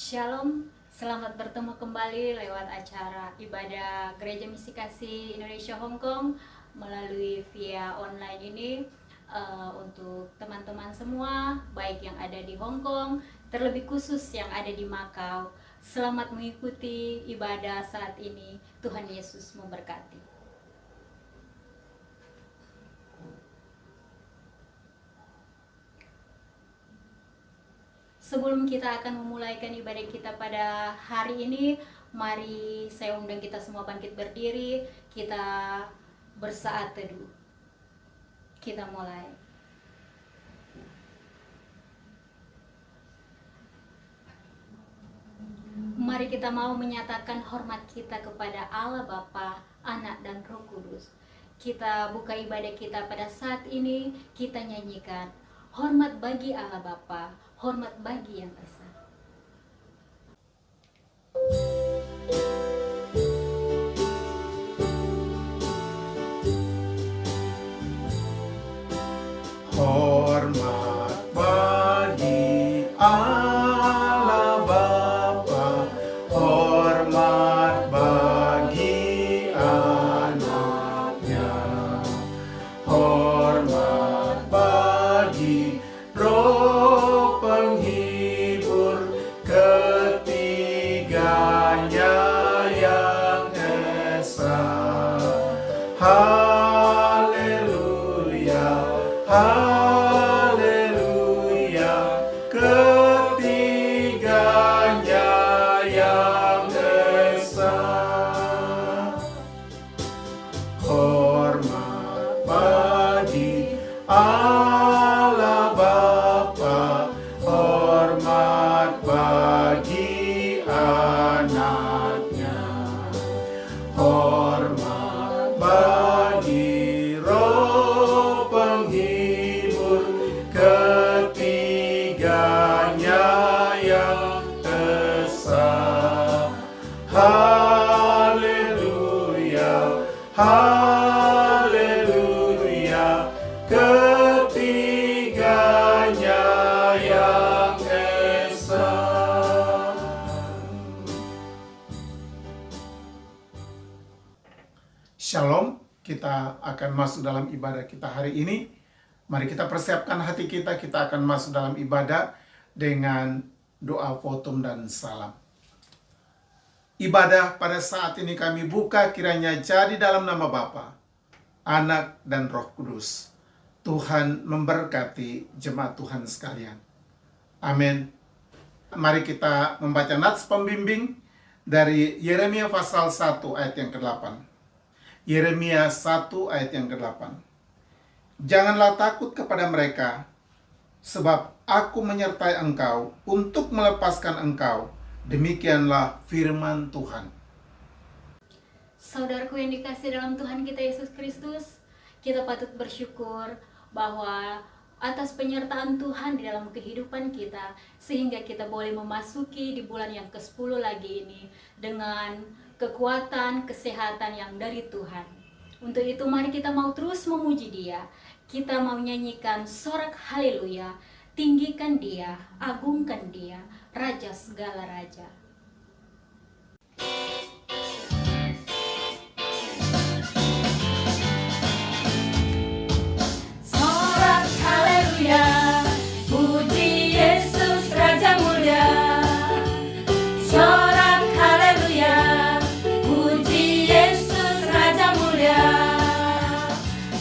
Shalom, selamat bertemu kembali lewat acara ibadah Gereja Misi Kasih Indonesia Hong Kong melalui via online ini. Untuk teman-teman semua, baik yang ada di Hong Kong, terlebih khusus yang ada di Makau, selamat mengikuti ibadah saat ini. Tuhan Yesus memberkati. Sebelum kita akan memulaikan ibadah kita pada hari ini, mari saya undang kita semua bangkit berdiri, kita bersaat teduh. Kita mulai. Mari kita mau menyatakan hormat kita kepada Allah Bapa, Anak dan Roh Kudus. Kita buka ibadah kita pada saat ini, kita nyanyikan hormat bagi Allah Bapa, hormat bagi Yang Esa. Hormat bagi Allah Bapa, hormat bagi anaknya, hormat bagi Roh penghibur ketiganya yang esa. Haleluya, haleluya, ketiganya yang esa. Hormat bagi Allah Bapa, hormat bagi anaknya, hormat bagi Roh penghibur ketiganya yang esa. Haleluya, haleluya, ketiganya yang esa. Shalom, kita akan masuk dalam ibadah kita hari ini. Mari kita persiapkan hati kita, kita akan masuk dalam ibadah dengan doa votum dan salam. Ibadah pada saat ini kami buka kiranya jadi dalam nama Bapa, Anak dan Roh Kudus. Tuhan memberkati jemaat Tuhan sekalian. Amin. Mari kita membaca nats pembimbing dari Yeremia pasal 1 ayat yang ke-8. Yeremia 1 ayat yang ke-8. Janganlah takut kepada mereka, sebab aku menyertai engkau untuk melepaskan engkau. Demikianlah firman Tuhan. Saudaraku yang dikasih dalam Tuhan kita Yesus Kristus, kita patut bersyukur bahwa atas penyertaan Tuhan di dalam kehidupan kita, sehingga kita boleh memasuki di bulan yang ke-10 lagi ini dengan kekuatan, kesehatan yang dari Tuhan. Untuk itu mari kita mau terus memuji Dia. Kita mau nyanyikan sorak haleluya, tinggikan Dia, agungkan Dia, Raja segala raja. Sorak haleluya, puji Yesus Raja mulia. Sorak haleluya, puji Yesus Raja mulia.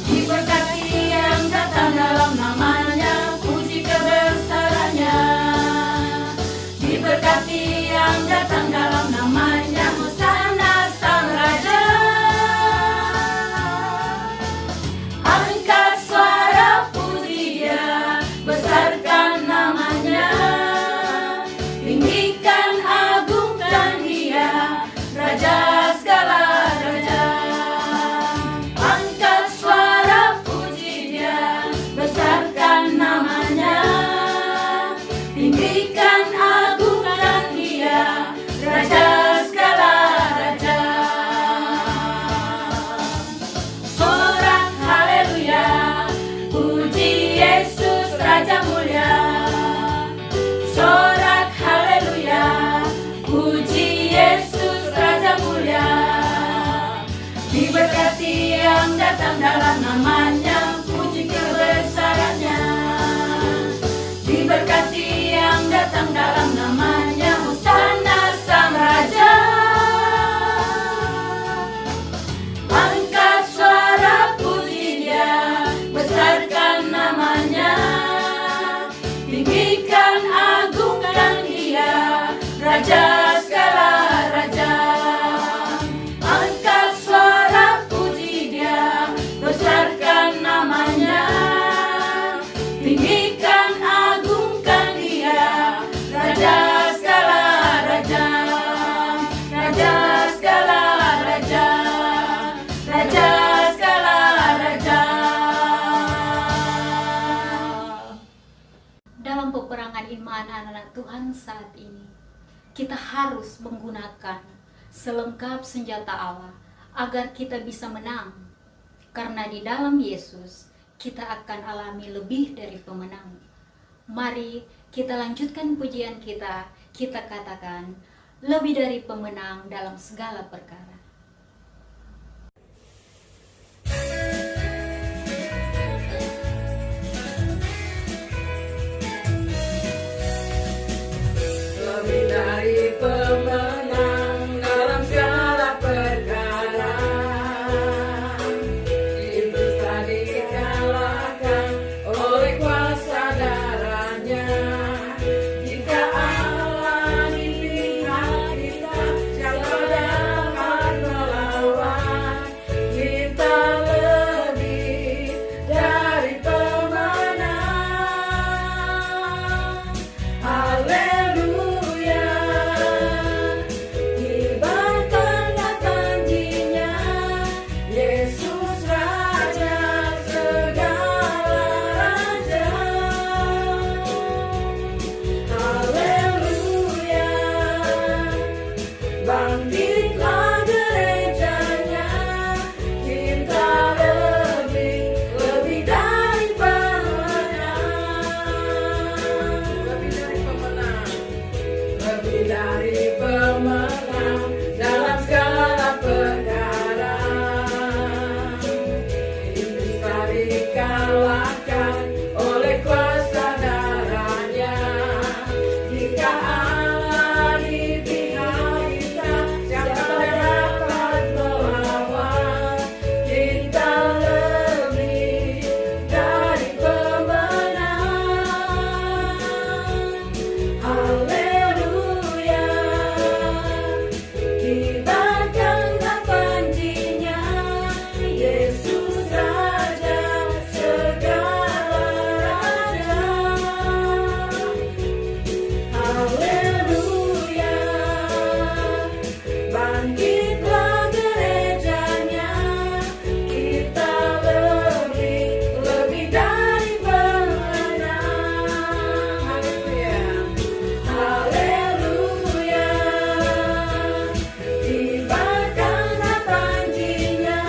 Diberkati yang datang dalam namanya, puji kebesarannya. Diberkati yang dalam namanya, puji kebesarannya. Diberkati yang datang dalam namanya, Hosana Sang Raja. Angkat suara puji Dia, besarkan namanya, tinggikan agungkan Dia, Raja segala raja. Angkat suara puji Dia, besarkan namanya, tinggikan agungkan Dia, Raja segala raja. Raja segala raja, Raja segala raja. Dalam peperangan iman anak-anak Tuhan saat ini, kita harus menggunakan selengkap senjata Allah agar kita bisa menang. Karena di dalam Yesus kita akan alami lebih dari pemenang. Mari kita lanjutkan pujian kita. Kita katakan, lebih dari pemenang dalam segala perkara. Lebih dari pemenang dalam segala perkara, iblis telah dikalahkan oleh kuasa darahnya. Jika Allah di pihak kita, siapa dapat melawan? Kita lebih dari pemenang. Haleluya, kibarkanlah janjinya, Yesus Raja segala raja. Haleluya, bangkitlah gerejanya, kita lebih dari pemenang. Lebih dari pemenang, lebih dari pemenang dalam segala perkara. Iblis telah dikalahkan oleh kuasa darahnya. Jika Allah di pihak kita, siapa dapat melawan? Kita lebih dari pemenang. Haleluya, kibarkanlah janjinya, Yesus Raja segala raja. Haleluya, bangkitlah gerejanya, kita lebih dari pemenang. Haleluya, haleluya, kibarkanlah janjinya,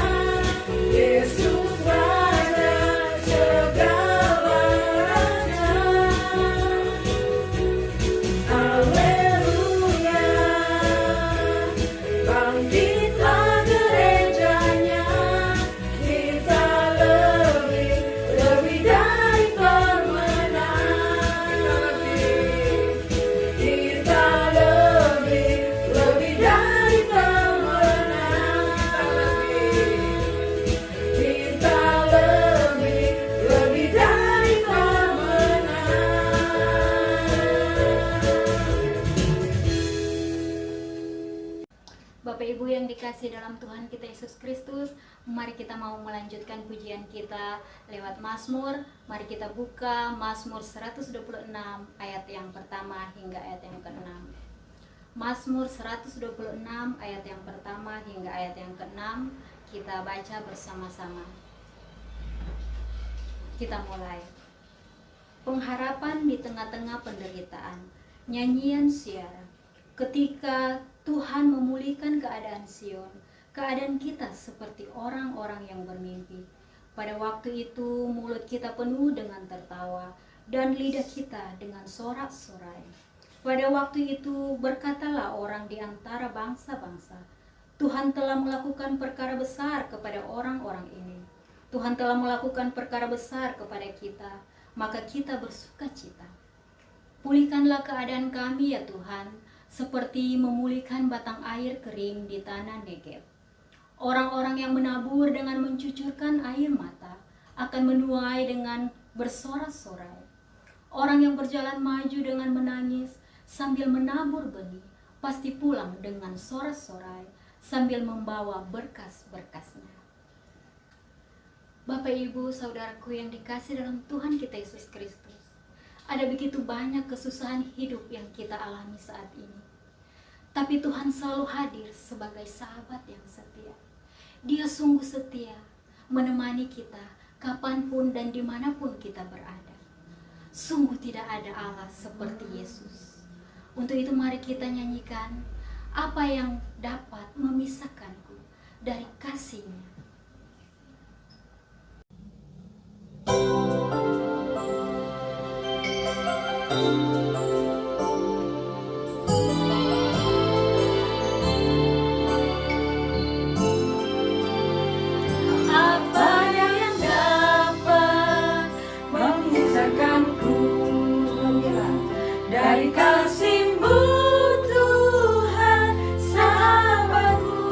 Yesus Raja segala raja. Haleluya, bangkitlah gerejanya, kita lebih dari pemenang. Kita lebih dari pemenang. Kita lebih dari pemenang. Bapak Ibu yang dikasih dalam Tuhan kita Yesus Kristus, mari kita mau melanjutkan pujian kita lewat Mazmur. Mari kita buka Mazmur 126 ayat yang pertama hingga ayat yang ke-6. Mazmur 126 ayat yang pertama hingga ayat yang ke-6, kita baca bersama-sama. Kita mulai. Pengharapan di tengah-tengah penderitaan. Nyanyian Syara. Ketika Tuhan memulihkan keadaan Sion, keadaan kita seperti orang-orang yang bermimpi. Pada waktu itu mulut kita penuh dengan tertawa dan lidah kita dengan sorak-sorai. Pada waktu itu berkatalah orang di antara bangsa-bangsa, Tuhan telah melakukan perkara besar kepada orang-orang ini. Tuhan telah melakukan perkara besar kepada kita, maka kita bersuka cita. Pulihkanlah keadaan kami ya Tuhan, seperti memulihkan batang air kering di tanah Negeb. Orang-orang yang menabur dengan mencucurkan air mata akan menuai dengan bersorak-sorai. Orang yang berjalan maju dengan menangis sambil menabur benih, pasti pulang dengan sorak-sorai sambil membawa berkas-berkasnya. Bapak, Ibu, Saudaraku yang dikasih dalam Tuhan kita Yesus Kristus, ada begitu banyak kesusahan hidup yang kita alami saat ini. Tapi Tuhan selalu hadir sebagai sahabat yang setia. Dia sungguh setia menemani kita kapanpun dan dimanapun kita berada. Sungguh tidak ada Allah seperti Yesus. Untuk itu mari kita nyanyikan, apa yang dapat memisahkanku dari kasih-Nya. Apa yang dapat memisahkanku dari kasih-Mu Tuhan sahabatku?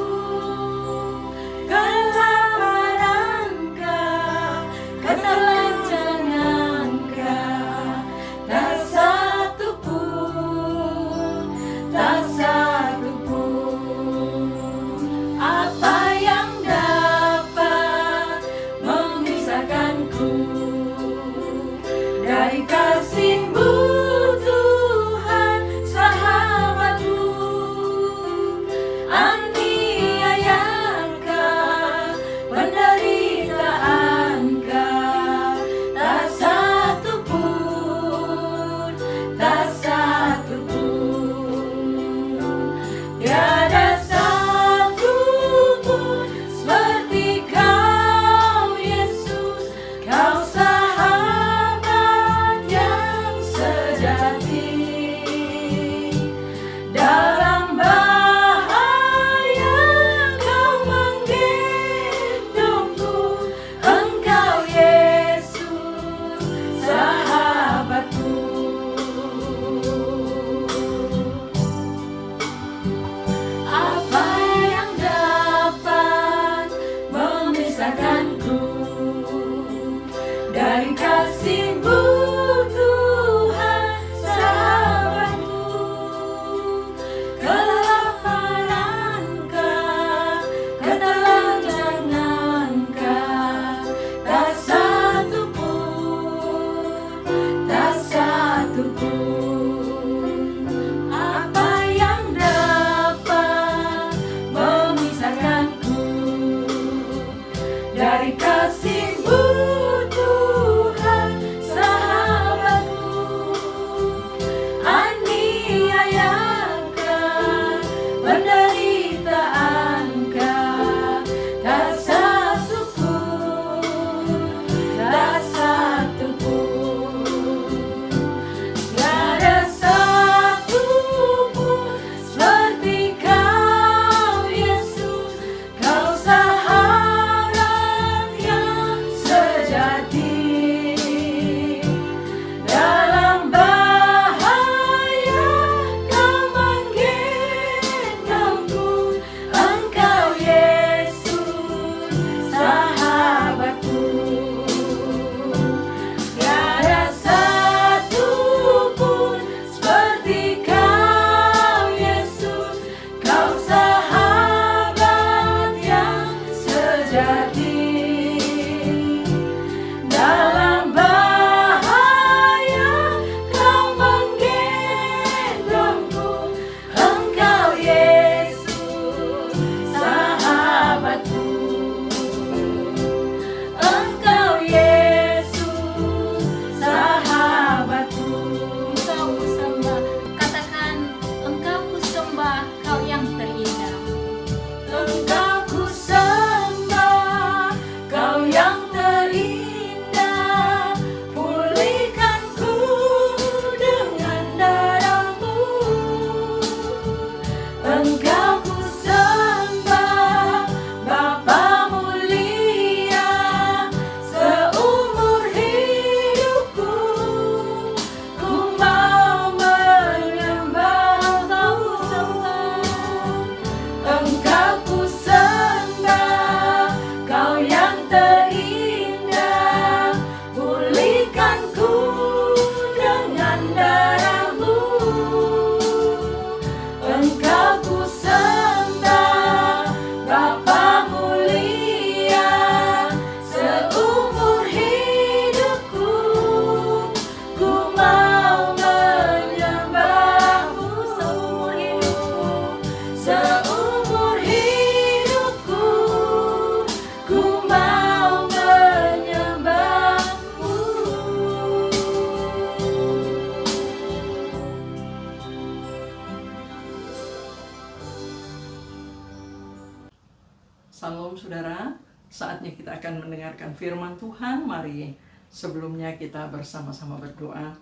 Salam saudara, saatnya kita akan mendengarkan firman Tuhan. Mari sebelumnya kita bersama-sama berdoa.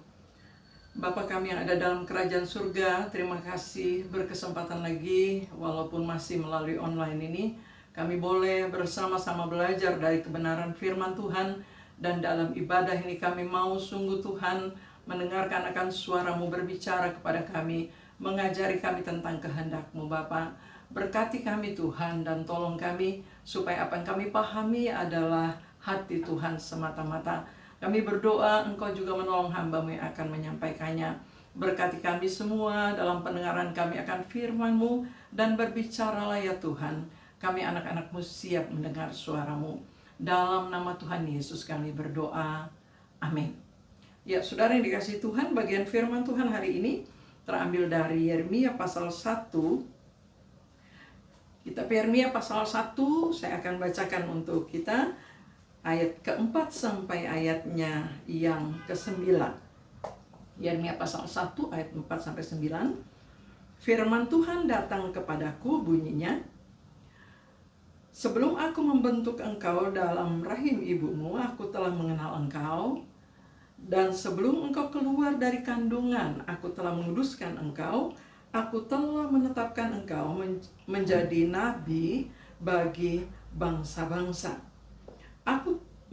Bapa kami yang ada dalam kerajaan surga, terima kasih berkesempatan lagi walaupun masih melalui online ini, kami boleh bersama-sama belajar dari kebenaran firman Tuhan. Dan dalam ibadah ini kami mau sungguh Tuhan mendengarkan akan suara-Mu berbicara kepada kami, mengajari kami tentang kehendak-Mu Bapa. Berkati kami Tuhan dan tolong kami supaya apa yang kami pahami adalah hati Tuhan semata-mata. Kami berdoa Engkau juga menolong hamba-Mu yang akan menyampaikannya. Berkati kami semua dalam pendengaran kami akan firman-Mu, dan berbicaralah ya Tuhan. Kami anak-anak-Mu siap mendengar suara-Mu. Dalam nama Tuhan Yesus kami berdoa. Amin. Ya saudara yang dikasihi Tuhan, bagian firman Tuhan hari ini terambil dari Yeremia pasal 1. Kitab Yeremia pasal 1, saya akan bacakan untuk kita ayat keempat sampai ayatnya yang ke-9. Yeremia pasal 1 ayat 4 sampai 9. Firman Tuhan datang kepadaku, bunyinya, sebelum aku membentuk engkau dalam rahim ibumu, aku telah mengenal engkau. Dan sebelum engkau keluar dari kandungan, aku telah menguduskan engkau. Aku telah menetapkan engkau menjadi nabi bagi bangsa-bangsa.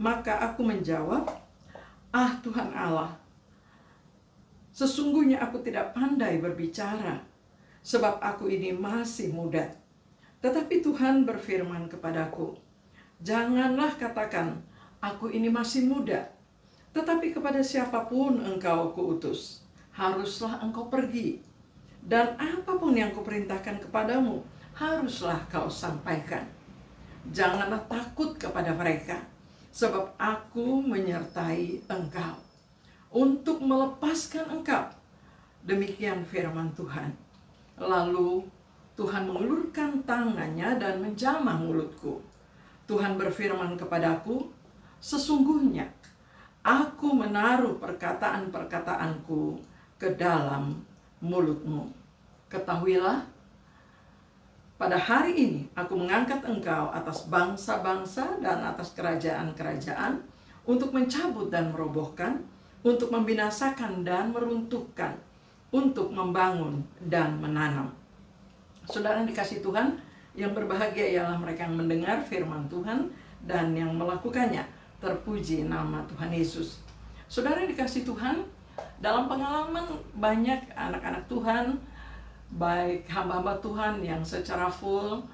Maka aku menjawab, ah Tuhan Allah, sesungguhnya aku tidak pandai berbicara, sebab aku ini masih muda. Tetapi Tuhan berfirman kepadaku, janganlah katakan, aku ini masih muda. Tetapi kepada siapapun engkau kuutus, haruslah engkau pergi. Dan apapun yang kuperintahkan kepadamu, haruslah kau sampaikan. Janganlah takut kepada mereka, sebab aku menyertai engkau untuk melepaskan engkau. Demikian firman Tuhan. Lalu Tuhan mengulurkan tangannya dan menjamah mulutku. Tuhan berfirman kepadaku, sesungguhnya aku menaruh perkataan-perkataanku ke dalam mulutmu. Ketahuilah, pada hari ini aku mengangkat engkau atas bangsa-bangsa dan atas kerajaan-kerajaan untuk mencabut dan merobohkan, untuk membinasakan dan meruntuhkan, untuk membangun dan menanam. Saudara yang dikasihi Tuhan, yang berbahagia ialah mereka yang mendengar firman Tuhan dan yang melakukannya. Terpuji nama Tuhan Yesus. Saudara yang dikasihi Tuhan, dalam pengalaman banyak anak-anak Tuhan, baik hamba-hamba Tuhan yang secara full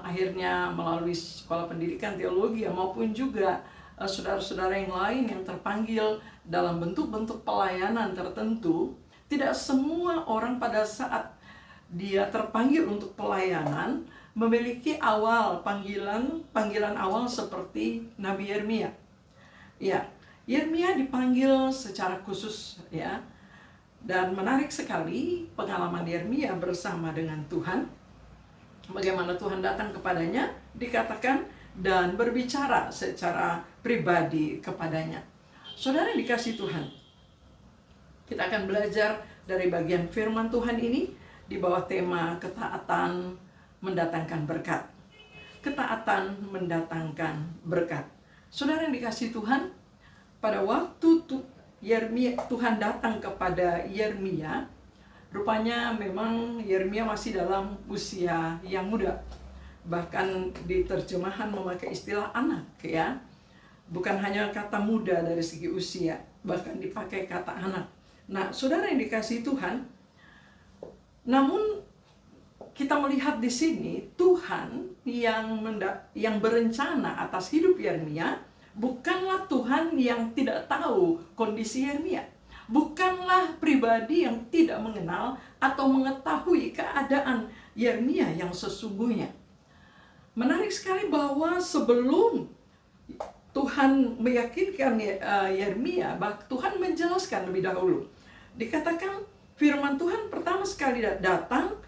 akhirnya melalui sekolah pendidikan teologi maupun juga saudara-saudara yang lain yang terpanggil dalam bentuk-bentuk pelayanan tertentu, tidak semua orang pada saat dia terpanggil untuk pelayanan memiliki panggilan awal seperti Nabi Yeremia. Ya, Yeremia dipanggil secara khusus ya. Dan menarik sekali pengalaman Yeremia bersama dengan Tuhan. Bagaimana Tuhan datang kepadanya, dikatakan, dan berbicara secara pribadi kepadanya. Saudara yang dikasihi Tuhan, kita akan belajar dari bagian firman Tuhan ini di bawah tema ketaatan mendatangkan berkat. Ketaatan mendatangkan berkat. Saudara yang dikasihi Tuhan, pada waktu Tuhan datang kepada Yeremia, rupanya memang Yeremia masih dalam usia yang muda. Bahkan di terjemahan memakai istilah anak ya. Bukan hanya kata muda dari segi usia, bahkan dipakai kata anak. Nah, saudara yang dikasihi Tuhan, namun kita melihat di sini Tuhan yang berencana atas hidup Yeremia bukanlah Tuhan yang tidak tahu kondisi Yeremia. Bukanlah pribadi yang tidak mengenal atau mengetahui keadaan Yeremia yang sesungguhnya. Menarik sekali bahwa sebelum Tuhan meyakinkan Yeremia, Tuhan menjelaskan lebih dahulu. Dikatakan firman Tuhan pertama sekali datang,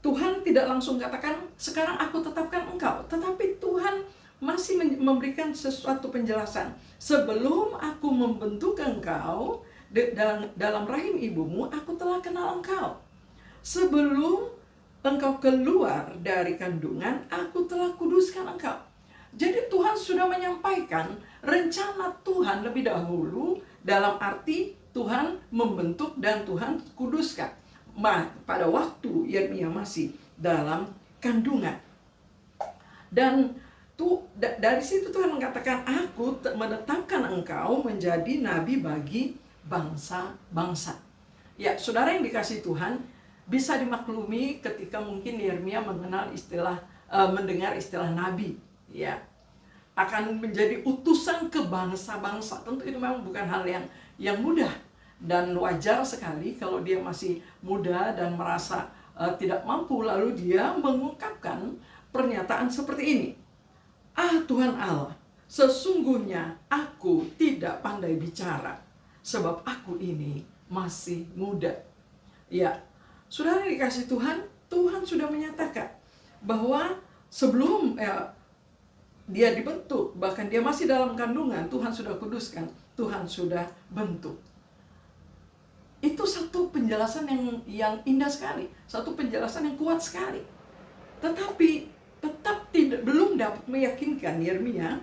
Tuhan tidak langsung katakan, sekarang aku tetapkan engkau. Tetapi Tuhan masih memberikan sesuatu penjelasan. Sebelum aku membentuk engkau dalam rahim ibumu, aku telah kenal engkau. Sebelum engkau keluar dari kandungan, aku telah kuduskan engkau. Jadi Tuhan sudah menyampaikan rencana Tuhan lebih dahulu, dalam arti Tuhan membentuk dan Tuhan kuduskan pada waktu Yeremia masih dalam kandungan. Dan dari situ Tuhan mengatakan, aku menetapkan engkau menjadi nabi bagi bangsa-bangsa. Ya, saudara yang dikasihi Tuhan, bisa dimaklumi ketika mungkin Yeremia mendengar istilah nabi, ya, akan menjadi utusan ke bangsa-bangsa. Tentu itu memang bukan hal yang mudah, dan wajar sekali kalau dia masih muda dan merasa tidak mampu, lalu dia mengungkapkan pernyataan seperti ini. Ah Tuhan Allah, sesungguhnya aku tidak pandai bicara, sebab aku ini masih muda. Ya, saudara dikasih Tuhan, Tuhan sudah menyatakan bahwa sebelum dia dibentuk, bahkan dia masih dalam kandungan, Tuhan sudah kuduskan, Tuhan sudah bentuk. Itu satu penjelasan yang indah sekali, satu penjelasan yang kuat sekali. Tetapi tetap belum dapat meyakinkan Yeremia,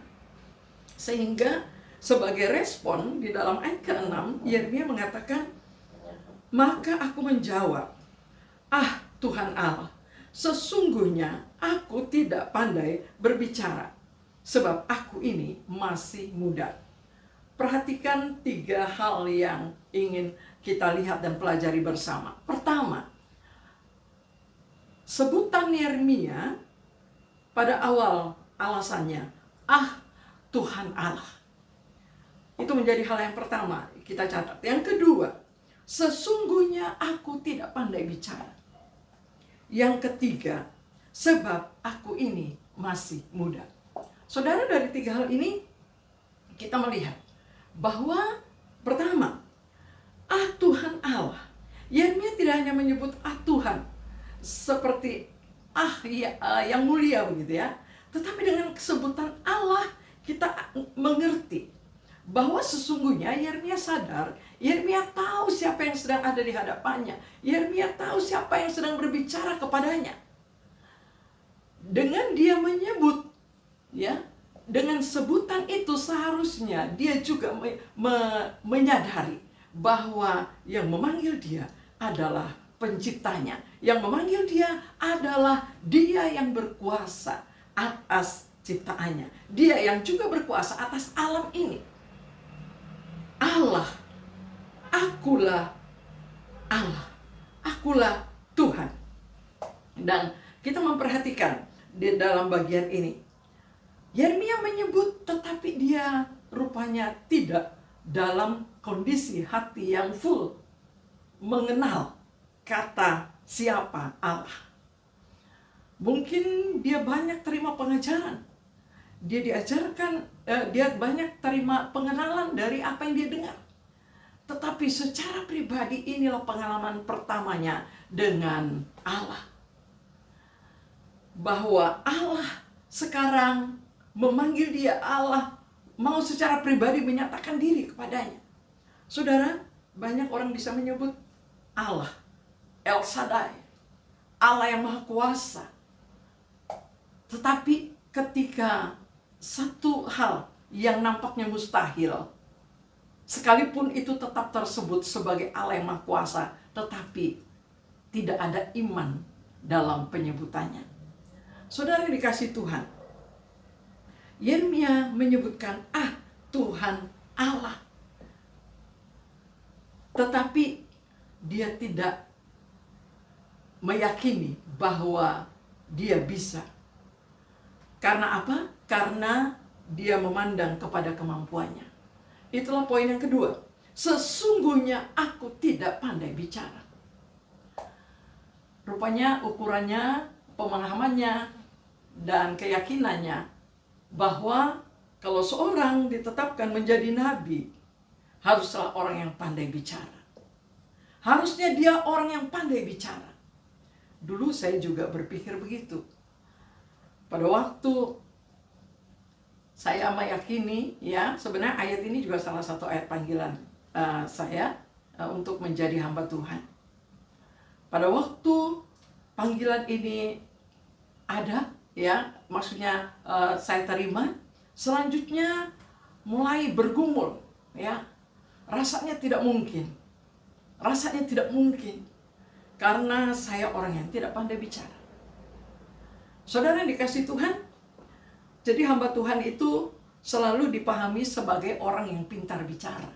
sehingga sebagai respon di dalam ayat ke-6, Yeremia mengatakan, maka aku menjawab, ah Tuhan Allah, sesungguhnya aku tidak pandai berbicara, sebab aku ini masih muda. Perhatikan 3 hal yang ingin kita lihat dan pelajari bersama. Pertama, sebutan Yeremia pada awal alasannya, ah Tuhan Allah. Itu menjadi hal yang pertama kita catat. Yang kedua, sesungguhnya aku tidak pandai bicara. Yang ketiga, sebab aku ini masih muda. Saudara, dari 3 hal ini kita melihat bahwa pertama, ah Tuhan Allah. Yeremia tidak hanya menyebut ah Tuhan seperti yang mulia begitu ya, tetapi dengan sebutan Allah kita mengerti bahwa sesungguhnya Yeremia sadar, Yeremia tahu siapa yang sedang ada di hadapannya, Yeremia tahu siapa yang sedang berbicara kepadanya. Dengan dia menyebut, ya, dengan sebutan itu seharusnya dia juga menyadari bahwa yang memanggil dia adalah penciptanya, yang memanggil dia adalah dia yang berkuasa atas ciptaannya, dia yang juga berkuasa atas alam ini. Allah, akulah Allah, akulah Tuhan. Dan kita memperhatikan di dalam bagian ini, Yeremia menyebut, tetapi dia rupanya tidak dalam kondisi hati yang full mengenal kata siapa Allah. Mungkin dia banyak terima pengajaran, dia diajarkan, dia banyak terima pengenalan dari apa yang dia dengar. Tetapi secara pribadi inilah pengalaman pertamanya dengan Allah. Bahwa Allah sekarang memanggil dia, Allah mau secara pribadi menyatakan diri kepadanya. Saudara, banyak orang bisa menyebut Allah, El Shaddai, Allah yang Maha Kuasa. Tetapi ketika satu hal yang nampaknya mustahil, sekalipun itu tetap tersebut sebagai Allah yang Maha Kuasa, tetapi tidak ada iman dalam penyebutannya. Saudara yang dikasihi Tuhan, Yeremia menyebutkan, ah Tuhan Allah. Tetapi dia tidak meyakini bahwa dia bisa. Karena apa? Karena dia memandang kepada kemampuannya. Itulah poin yang kedua. Sesungguhnya aku tidak pandai bicara. Rupanya ukurannya, pemahamannya, dan keyakinannya bahwa kalau seorang ditetapkan menjadi nabi, haruslah orang yang pandai bicara. Harusnya dia orang yang pandai bicara. Dulu saya juga berpikir begitu. Pada waktu saya meyakini, ya, sebenarnya ayat ini juga salah satu ayat panggilan saya untuk menjadi hamba Tuhan. Pada waktu panggilan ini ada, ya, maksudnya saya terima. Selanjutnya mulai bergumul, ya, rasanya tidak mungkin, karena saya orang yang tidak pandai bicara. Saudara yang dikasihi Tuhan, jadi hamba Tuhan itu selalu dipahami sebagai orang yang pintar bicara.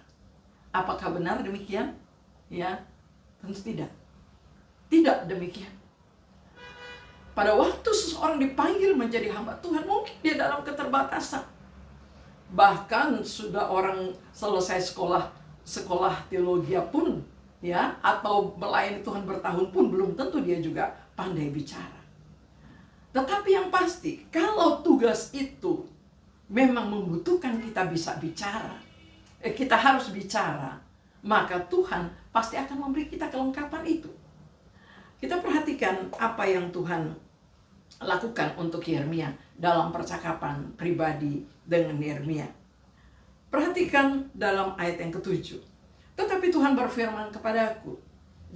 Apakah benar demikian? Ya, tentu tidak. Tidak demikian. Pada waktu seseorang dipanggil menjadi hamba Tuhan, mungkin dia dalam keterbatasan. Bahkan sudah orang selesai sekolah teologi pun, ya, atau melayani Tuhan bertahun pun belum tentu dia juga pandai bicara. Tetapi yang pasti, kalau tugas itu memang membutuhkan kita bisa bicara, kita harus bicara, maka Tuhan pasti akan memberi kita kelengkapan itu. Kita perhatikan apa yang Tuhan lakukan untuk Yeremia dalam percakapan pribadi dengan Yeremia. Perhatikan dalam ayat yang ke-7. Tetapi Tuhan berfirman kepadaku,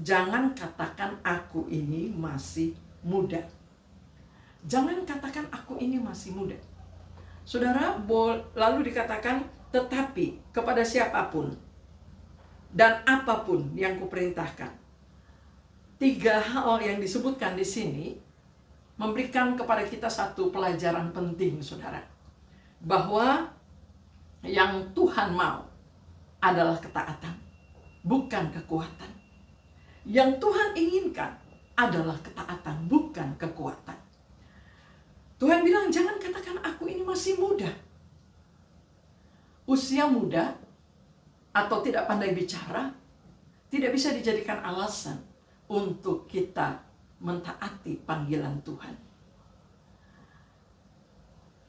jangan katakan aku ini masih muda. Jangan katakan aku ini masih muda. Saudara, lalu dikatakan tetapi kepada siapapun dan apapun yang kuperintahkan. 3 hal yang disebutkan di sini memberikan kepada kita satu pelajaran penting, saudara. Bahwa yang Tuhan mau adalah ketaatan, bukan kekuatan. Yang Tuhan inginkan adalah ketaatan, bukan kekuatan. Tuhan bilang, jangan katakan aku ini masih muda. Usia muda atau tidak pandai bicara tidak bisa dijadikan alasan untuk kita mentaati panggilan Tuhan.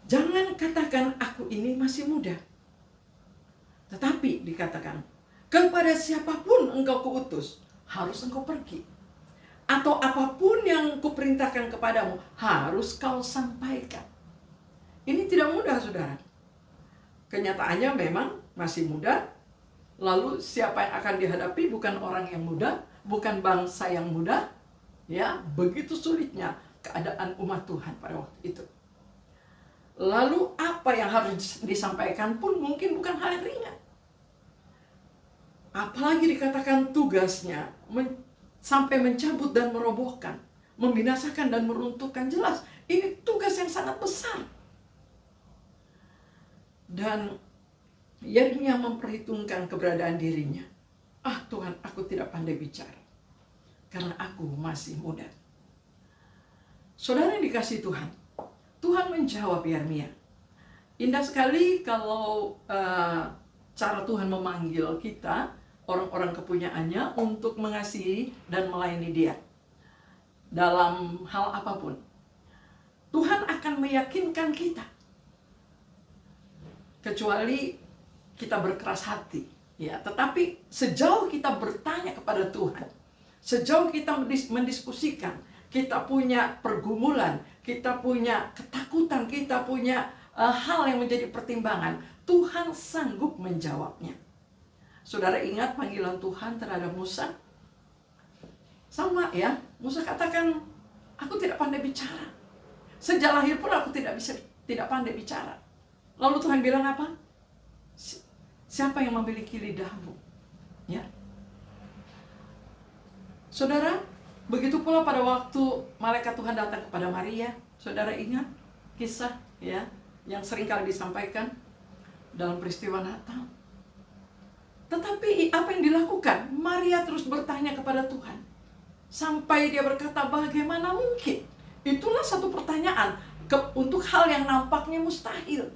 Jangan katakan aku ini masih muda. Tetapi dikatakan, kepada siapapun engkau kuutus, harus engkau pergi. Atau apapun yang kuperintahkan kepadamu, harus kau sampaikan. Ini tidak mudah, saudara. Kenyataannya memang masih muda. Lalu siapa yang akan dihadapi bukan orang yang muda, bukan bangsa yang muda. Ya, begitu sulitnya keadaan umat Tuhan pada waktu itu. Lalu apa yang harus disampaikan pun mungkin bukan hal yang ringan. Apalagi dikatakan tugasnya sampai mencabut dan merobohkan, membinasakan dan meruntuhkan. Jelas, ini tugas yang sangat besar. Dan Yeremia memperhitungkan keberadaan dirinya. Tuhan, aku tidak pandai bicara, karena aku masih muda. Saudara yang dikasihi Tuhan, Tuhan menjawab Yeremia. Indah sekali kalau cara Tuhan memanggil kita, orang-orang kepunyaannya, untuk mengasihi dan melayani Dia dalam hal apapun. Tuhan akan meyakinkan kita, kecuali kita berkeras hati, ya. Tetapi sejauh kita bertanya kepada Tuhan, sejauh kita mendiskusikan, kita punya pergumulan, kita punya ketakutan, kita punya hal yang menjadi pertimbangan, Tuhan sanggup menjawabnya. Saudara ingat panggilan Tuhan terhadap Musa? Sama, ya. Musa katakan, aku tidak pandai bicara. Sejak lahir pun aku tidak pandai bicara. Lalu Tuhan bilang apa? Siapa yang memiliki lidahmu? Ya. Saudara, begitu pula pada waktu malaikat Tuhan datang kepada Maria. Saudara ingat kisah, ya, yang sering kali disampaikan dalam peristiwa Natal. Tetapi apa yang dilakukan? Maria terus bertanya kepada Tuhan. Sampai dia berkata, bagaimana mungkin? Itulah satu pertanyaan untuk hal yang nampaknya mustahil.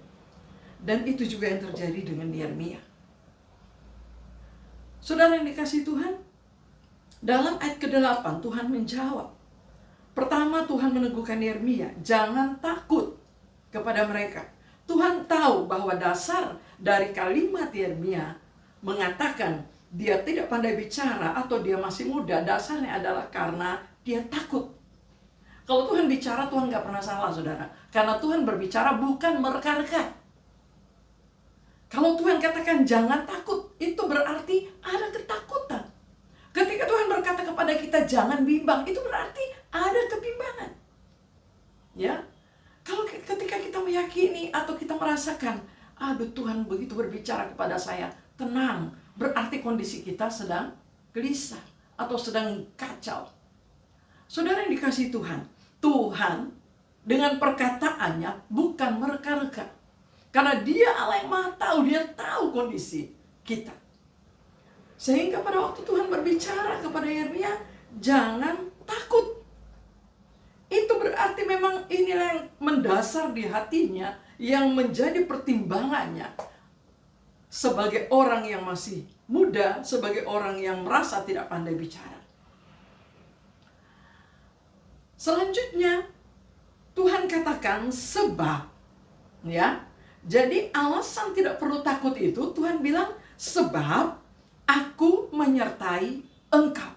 Dan itu juga yang terjadi dengan Yeremia. Saudara yang dikasihi Tuhan, dalam ayat ke-8 Tuhan menjawab. Pertama, Tuhan meneguhkan Yeremia, jangan takut kepada mereka. Tuhan tahu bahwa dasar dari kalimat Yeremia mengatakan dia tidak pandai bicara atau dia masih muda, dasarnya adalah karena dia takut. Kalau Tuhan bicara, Tuhan gak pernah salah, saudara. Karena Tuhan berbicara bukan mereka-reka. Kalau Tuhan katakan jangan takut, itu berarti ada ketakutan. Ketika Tuhan berkata kepada kita jangan bimbang, itu berarti ada kebimbangan. Ya, kalau ketika kita meyakini atau kita merasakan, aduh Tuhan begitu berbicara kepada saya, tenang, berarti kondisi kita sedang gelisah atau sedang kacau. Saudara yang dikasihi Tuhan, Tuhan dengan perkataannya bukan mereka-reka. Karena Dia Allah yang Maha Tahu, Dia tahu kondisi kita. Sehingga pada waktu Tuhan berbicara kepada Yeremia, jangan takut. Itu berarti memang inilah yang mendasar di hatinya, yang menjadi pertimbangannya sebagai orang yang masih muda, sebagai orang yang merasa tidak pandai bicara. Selanjutnya, Tuhan katakan sebab, ya. Jadi alasan tidak perlu takut itu, Tuhan bilang sebab aku menyertai engkau.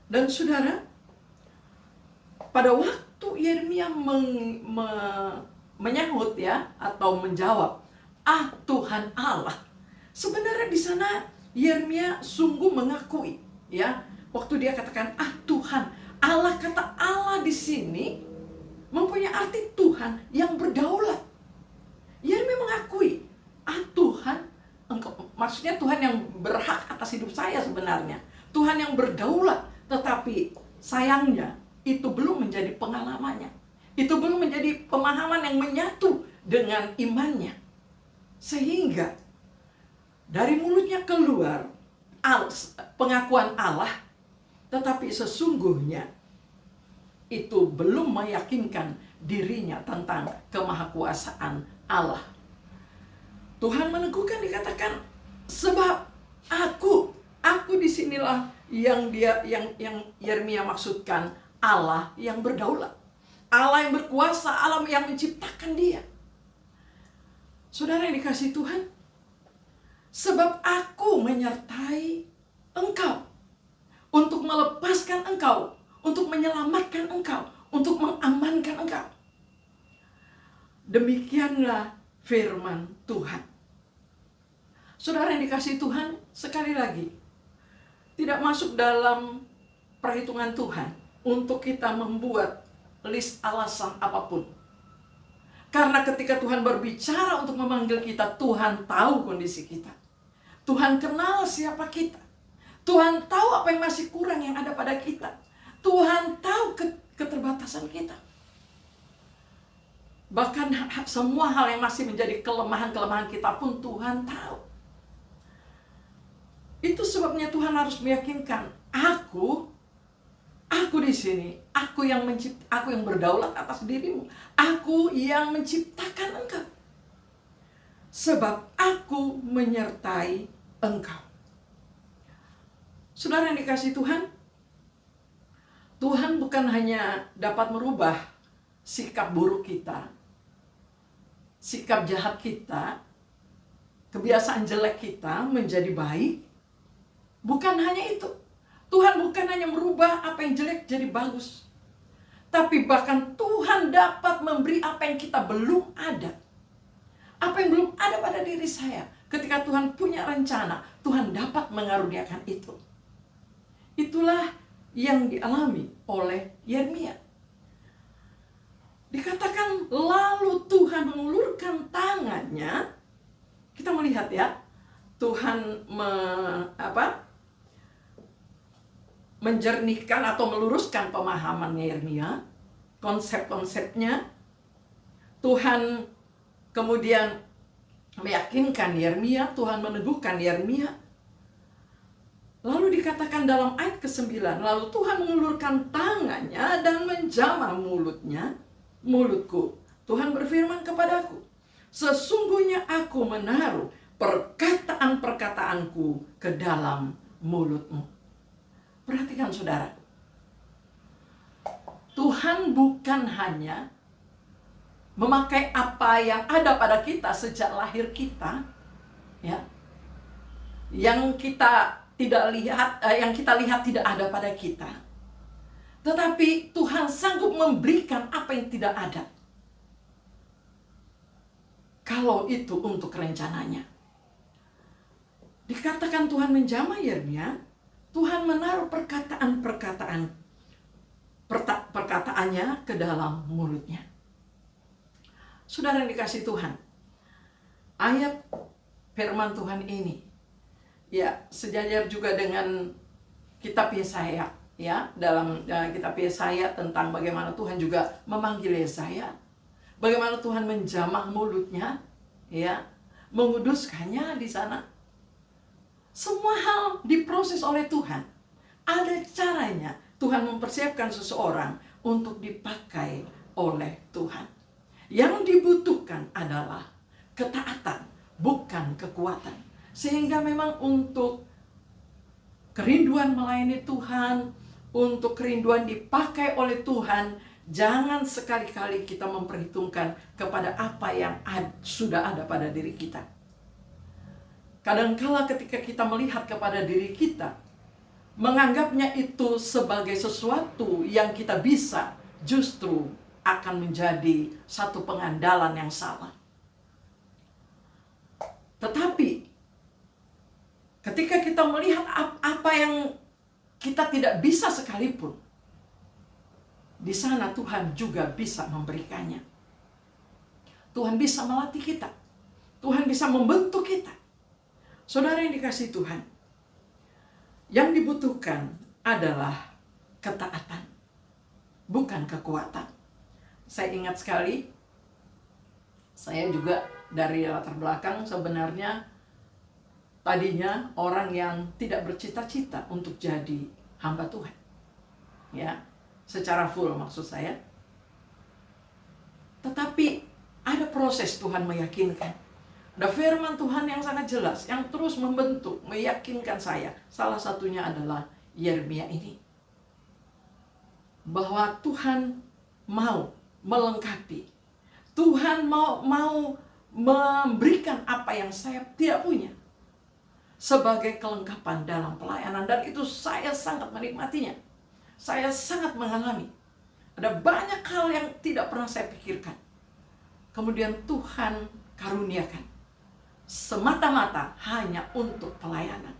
Dan saudara, pada waktu Yeremia menyahut ya atau menjawab, Tuhan Allah. Sebenarnya di sana Yeremia sungguh mengakui ya, waktu dia katakan Tuhan Allah, kata Allah di sini mempunyai arti Tuhan yang berdaulat. Yeremia mengakui, Tuhan, engkau, maksudnya Tuhan yang berhak atas hidup saya sebenarnya. Tuhan yang berdaulat, tetapi sayangnya itu belum menjadi pengalamannya. Itu belum menjadi pemahaman yang menyatu dengan imannya. Sehingga dari mulutnya keluar pengakuan Allah, tetapi sesungguhnya itu belum meyakinkan dirinya tentang kemahakuasaan Allah. Tuhan meneguhkan, dikatakan sebab aku disinilah yang Yeremia maksudkan, Allah yang berdaulat, Allah yang berkuasa, Allah yang menciptakan dia. Saudara yang dikasihi Tuhan, sebab aku menyertai engkau untuk melepaskan engkau, untuk menyelamatkan engkau, untuk mengamankan engkau. Demikianlah firman Tuhan. Saudara yang dikasihi Tuhan, sekali lagi, tidak masuk dalam perhitungan Tuhan untuk kita membuat list alasan apapun. Karena ketika Tuhan berbicara untuk memanggil kita, Tuhan tahu kondisi kita. Tuhan kenal siapa kita. Tuhan tahu apa yang masih kurang yang ada pada kita. Tuhan tahu keterbatasan kita. Bahkan semua hal yang masih menjadi kelemahan-kelemahan kita pun Tuhan tahu. Itu sebabnya Tuhan harus meyakinkan, aku di sini, aku yang berdaulat atas dirimu, aku yang menciptakan engkau. Sebab aku menyertai engkau. Saudara yang dikasihi Tuhan, Tuhan bukan hanya dapat merubah sikap buruk kita, sikap jahat kita, kebiasaan jelek kita menjadi baik. Bukan hanya itu. Tuhan bukan hanya merubah apa yang jelek jadi bagus, tapi bahkan Tuhan dapat memberi apa yang kita belum ada. Apa yang belum ada pada diri saya. Ketika Tuhan punya rencana, Tuhan dapat mengaruniakan itu. Itulah yang dialami oleh Yeremia. Dikatakan lalu Tuhan mengulurkan tangannya. Kita melihat ya, Tuhan menjernihkan atau meluruskan pemahaman Yeremia, konsep-konsepnya. Tuhan kemudian meyakinkan Yeremia, Tuhan meneguhkan Yeremia. Lalu dikatakan dalam ayat ke-9, lalu Tuhan mengulurkan tangannya dan menjamah mulutku. Tuhan berfirman kepadaku, sesungguhnya aku menaruh perkataan-perkataanku ke dalam mulutmu. Perhatikan saudara, Tuhan bukan hanya memakai apa yang ada pada kita sejak lahir kita, ya, yang kita tidak lihat, yang kita lihat tidak ada pada kita, tetapi Tuhan sanggup memberikan apa yang tidak ada, kalau itu untuk rencananya. Dikatakan Tuhan menjamah Yeremia, Tuhan menaruh perkataan-perkataan perkataannya ke dalam mulutnya. Saudara yang dikasihi Tuhan, ayat firman Tuhan ini ya sejajar juga dengan kitab Yesaya, ya, dalam kitab Yesaya tentang bagaimana Tuhan juga memanggil Yesaya, bagaimana Tuhan menjamah mulutnya, ya, menguduskannya di sana. Semua hal diproses oleh Tuhan. Ada caranya Tuhan mempersiapkan seseorang untuk dipakai oleh Tuhan. Yang dibutuhkan adalah ketaatan, bukan kekuatan. Sehingga memang untuk kerinduan melayani Tuhan, untuk kerinduan dipakai oleh Tuhan, jangan sekali-kali kita memperhitungkan kepada apa yang sudah ada pada diri kita. Kadangkala ketika kita melihat kepada diri kita, menganggapnya itu sebagai sesuatu yang kita bisa, justru akan menjadi satu pengandalan yang salah. Tetapi ketika kita melihat apa yang kita tidak bisa sekalipun, di sana Tuhan juga bisa memberikannya. Tuhan bisa melatih kita. Tuhan bisa membentuk kita. Saudara yang dikasihi Tuhan, yang dibutuhkan adalah ketaatan, bukan kekuatan. Saya ingat sekali, saya juga dari latar belakang sebenarnya tadinya orang yang tidak bercita-cita untuk jadi hamba Tuhan. Ya, secara full maksud saya. Tetapi ada proses Tuhan meyakinkan. Ada firman Tuhan yang sangat jelas, yang terus membentuk, meyakinkan saya. Salah satunya adalah Yeremia ini. Bahwa Tuhan mau melengkapi. Tuhan mau memberikan apa yang saya tidak punya sebagai kelengkapan dalam pelayanan. Dan itu saya sangat menikmatinya. Saya sangat mengalami. Ada banyak hal yang tidak pernah saya pikirkan. Kemudian Tuhan karuniakan. Semata-mata hanya untuk pelayanan.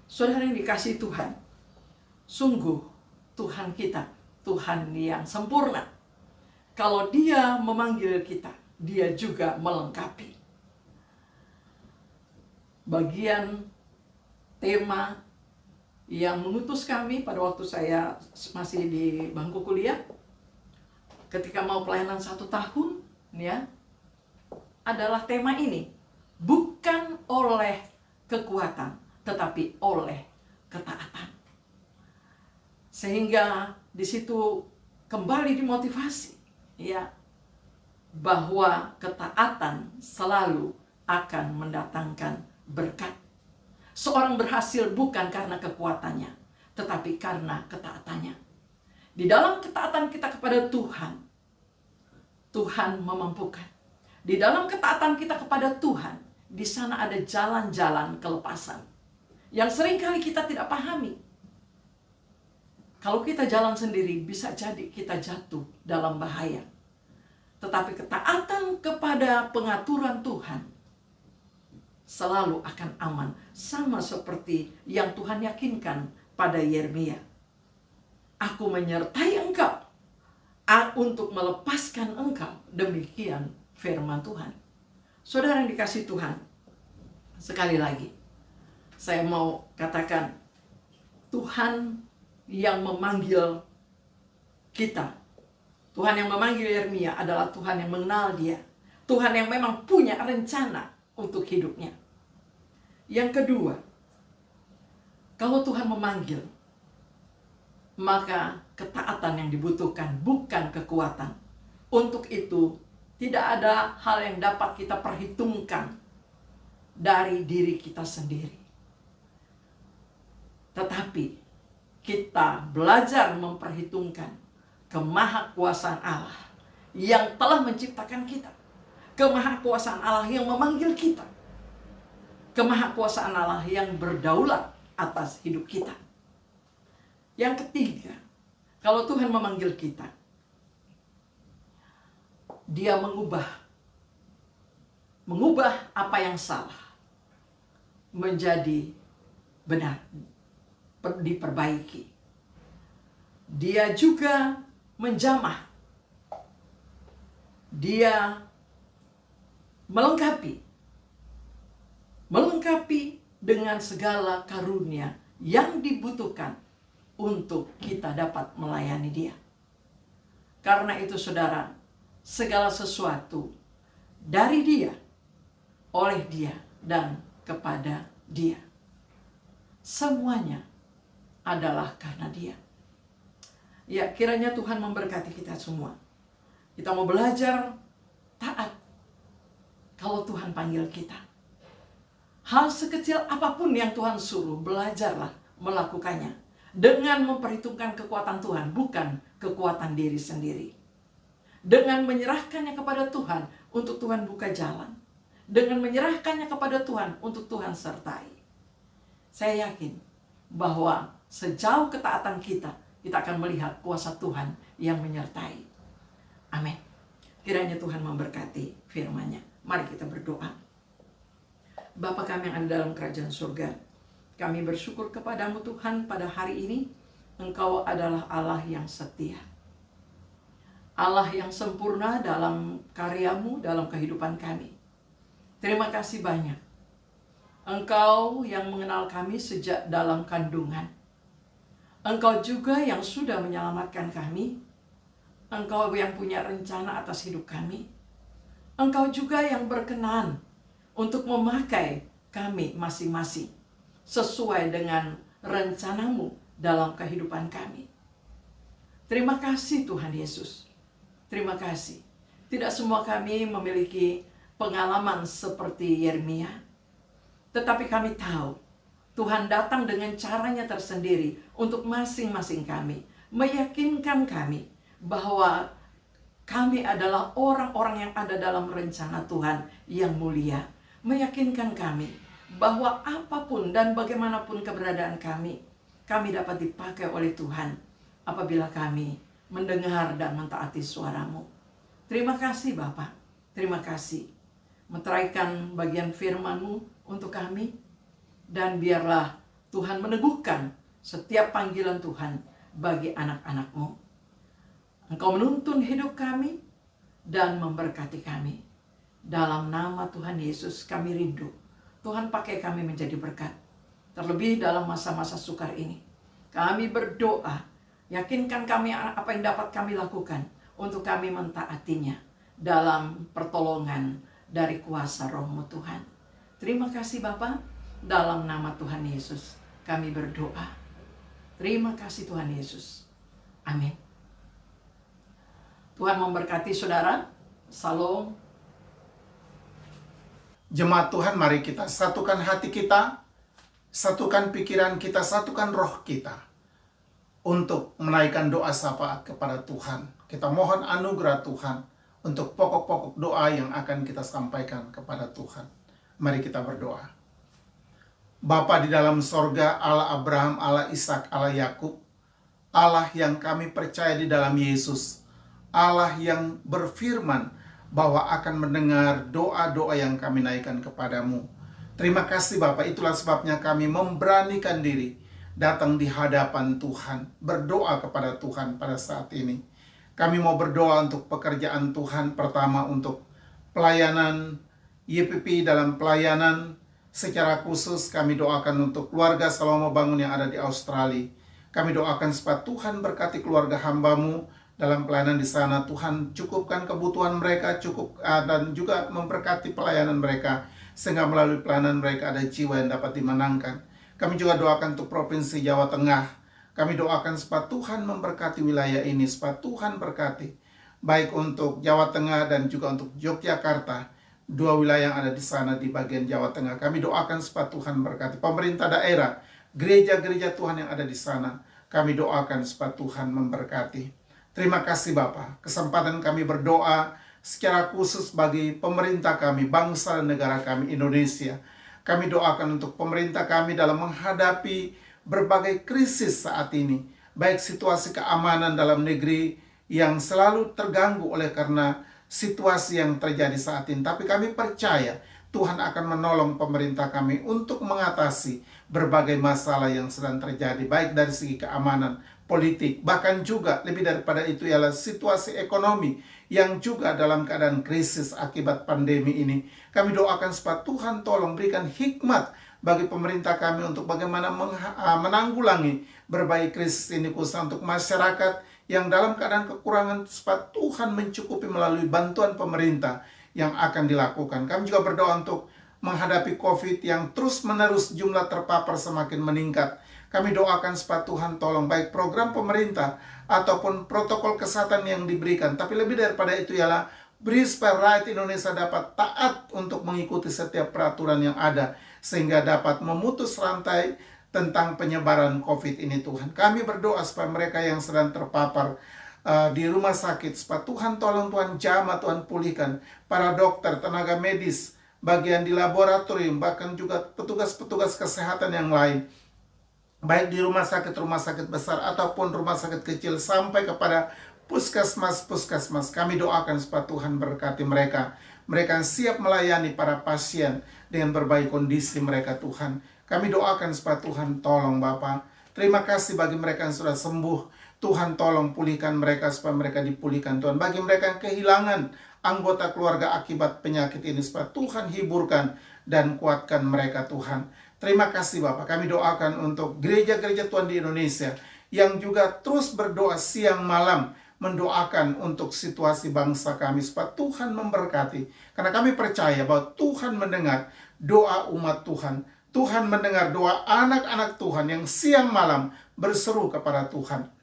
Saudara yang dikasihi Tuhan, sungguh Tuhan kita, Tuhan yang sempurna. Kalau Dia memanggil kita, Dia juga melengkapi. Bagian tema yang mengutus kami pada waktu saya masih di bangku kuliah, ketika mau pelayanan 1 tahun, ya, adalah tema ini. Bukan oleh kekuatan, tetapi oleh ketaatan. Sehingga di situ kembali dimotivasi, ya, bahwa ketaatan selalu akan mendatangkan berkat. Seorang berhasil bukan karena kekuatannya, tetapi karena ketaatannya. Di dalam ketaatan kita kepada Tuhan, Tuhan memampukan. Di dalam ketaatan kita kepada Tuhan, di sana ada jalan-jalan kelepasan yang seringkali kita tidak pahami. Kalau kita jalan sendiri, bisa jadi kita jatuh dalam bahaya. Tetapi ketaatan kepada pengaturan Tuhan selalu akan aman. Sama seperti yang Tuhan yakinkan pada Yeremia. Aku menyertai engkau untuk melepaskan engkau. Demikian firman Tuhan. Saudara yang dikasihi Tuhan, sekali lagi saya mau katakan, Tuhan yang memanggil kita, Tuhan yang memanggil Yeremia adalah Tuhan yang mengenal dia. Tuhan yang memang punya rencana untuk hidupnya. Yang kedua, kalau Tuhan memanggil, maka ketaatan yang dibutuhkan bukan kekuatan. Untuk itu, tidak ada hal yang dapat kita perhitungkan dari diri kita sendiri. Tetapi kita belajar memperhitungkan kemahakuasaan Allah yang telah menciptakan kita. Kemahakuasaan Allah yang memanggil kita. Kemahakuasaan Allah yang berdaulat atas hidup kita. Yang ketiga, kalau Tuhan memanggil kita, Dia mengubah apa yang salah menjadi benar, diperbaiki. Dia juga menjamah. Dia melengkapi dengan segala karunia yang dibutuhkan untuk kita dapat melayani Dia. Karena itu saudara, segala sesuatu dari Dia, oleh Dia, dan kepada Dia. Semuanya adalah karena Dia. Ya, kiranya Tuhan memberkati kita semua. Kita mau belajar taat kalau Tuhan panggil kita. Hal sekecil apapun yang Tuhan suruh, belajarlah melakukannya dengan memperhitungkan kekuatan Tuhan, bukan kekuatan diri sendiri. Dengan menyerahkannya kepada Tuhan untuk Tuhan buka jalan. Dengan menyerahkannya kepada Tuhan untuk Tuhan sertai. Saya yakin bahwa sejauh ketaatan kita, kita akan melihat kuasa Tuhan yang menyertai. Amin. Kiranya Tuhan memberkati firman-Nya. Mari kita berdoa. Bapa kami yang ada dalam kerajaan surga, kami bersyukur kepadamu Tuhan pada hari ini. Engkau adalah Allah yang setia, Allah yang sempurna dalam karyamu, dalam kehidupan kami. Terima kasih banyak. Engkau yang mengenal kami sejak dalam kandungan. Engkau juga yang sudah menyelamatkan kami. Engkau yang punya rencana atas hidup kami. Engkau juga yang berkenan untuk memakai kami masing-masing sesuai dengan rencanamu dalam kehidupan kami. Terima kasih Tuhan Yesus. Terima kasih. Tidak semua kami memiliki pengalaman seperti Yeremia, tetapi kami tahu Tuhan datang dengan caranya tersendiri untuk masing-masing kami, meyakinkan kami bahwa kami adalah orang-orang yang ada dalam rencana Tuhan yang mulia. Meyakinkan kami bahwa apapun dan bagaimanapun keberadaan kami dapat dipakai oleh Tuhan apabila kami mendengar dan mentaati suara-Mu. Terima kasih Bapa. Terima kasih. Meteraikan bagian firman-Mu untuk kami. Dan biarlah Tuhan meneguhkan setiap panggilan Tuhan bagi anak-anak-Mu. Engkau menuntun hidup kami dan memberkati kami. Dalam nama Tuhan Yesus kami rindu. Tuhan pakai kami menjadi berkat. Terlebih dalam masa-masa sukar ini. Kami berdoa. Yakinkan kami apa yang dapat kami lakukan. Untuk kami mentaatinya. Dalam pertolongan dari kuasa Roh-Mu Tuhan. Terima kasih Bapa. Dalam nama Tuhan Yesus kami berdoa. Terima kasih Tuhan Yesus. Amin. Tuhan memberkati saudara. Salam. Jemaat Tuhan, mari kita satukan hati kita, satukan pikiran kita, satukan roh kita untuk menaikkan doa syafaat kepada Tuhan. Kita mohon anugerah Tuhan untuk pokok-pokok doa yang akan kita sampaikan kepada Tuhan. Mari kita berdoa. Bapa di dalam sorga, Allah Abraham, Allah Ishak, Allah Yakub, Allah yang kami percaya di dalam Yesus, Allah yang berfirman bahwa akan mendengar doa-doa yang kami naikkan kepadamu. Terima kasih Bapak, itulah sebabnya kami memberanikan diri datang di hadapan Tuhan, berdoa kepada Tuhan pada saat ini. Kami mau berdoa untuk pekerjaan Tuhan, pertama untuk pelayanan YPP dalam pelayanan. Secara khusus kami doakan untuk keluarga Salomo Bangun yang ada di Australia. Kami doakan supaya Tuhan berkati keluarga hamba-Mu dalam pelayanan di sana. Tuhan cukupkan kebutuhan mereka, dan juga memberkati pelayanan mereka, sehingga melalui pelayanan mereka ada jiwa yang dapat dimenangkan. Kami juga doakan untuk Provinsi Jawa Tengah. Kami doakan supaya Tuhan memberkati wilayah ini, supaya Tuhan berkati, baik untuk Jawa Tengah dan juga untuk Yogyakarta. Dua wilayah yang ada di sana di bagian Jawa Tengah. Kami doakan supaya Tuhan berkati pemerintah daerah, gereja-gereja Tuhan yang ada di sana. Kami doakan supaya Tuhan memberkati. Terima kasih Bapa, kesempatan kami berdoa secara khusus bagi pemerintah kami, bangsa dan negara kami Indonesia. Kami doakan untuk pemerintah kami dalam menghadapi berbagai krisis saat ini, baik situasi keamanan dalam negeri yang selalu terganggu oleh karena situasi yang terjadi saat ini. Tapi kami percaya Tuhan akan menolong pemerintah kami untuk mengatasi berbagai masalah yang sedang terjadi, baik dari segi keamanan, politik, bahkan juga lebih daripada itu ialah situasi ekonomi yang juga dalam keadaan krisis akibat pandemi ini. Kami doakan supaya Tuhan tolong berikan hikmat bagi pemerintah kami untuk bagaimana menanggulangi berbagai krisis ini, khususnya untuk masyarakat yang dalam keadaan kekurangan, supaya Tuhan mencukupi melalui bantuan pemerintah yang akan dilakukan. Kami juga berdoa untuk menghadapi COVID yang terus-menerus jumlah terpapar semakin meningkat. Kami doakan supaya Tuhan tolong baik program pemerintah ataupun protokol kesehatan yang diberikan. Tapi lebih daripada itu ialah beri supaya rakyat Indonesia dapat taat untuk mengikuti setiap peraturan yang ada, sehingga dapat memutus rantai tentang penyebaran COVID ini Tuhan. Kami berdoa supaya mereka yang sedang terpapar di rumah sakit, supaya Tuhan tolong, Tuhan jamah, Tuhan pulihkan para dokter, tenaga medis, bagian di laboratorium, bahkan juga petugas-petugas kesehatan yang lain, baik di rumah sakit besar ataupun rumah sakit kecil sampai kepada puskesmas. Kami doakan supaya Tuhan berkati mereka. Mereka yang siap melayani para pasien dengan berbagai kondisi mereka Tuhan. Kami doakan supaya Tuhan tolong Bapa. Terima kasih bagi mereka yang sudah sembuh. Tuhan tolong pulihkan mereka supaya mereka dipulihkan Tuhan. Bagi mereka yang kehilangan anggota keluarga akibat penyakit ini, supaya Tuhan hiburkan dan kuatkan mereka Tuhan. Terima kasih Bapak. Kami doakan untuk gereja-gereja Tuhan di Indonesia yang juga terus berdoa siang malam, mendoakan untuk situasi bangsa kami, supaya Tuhan memberkati. Karena kami percaya bahwa Tuhan mendengar doa umat Tuhan. Tuhan mendengar doa anak-anak Tuhan yang siang malam berseru kepada Tuhan.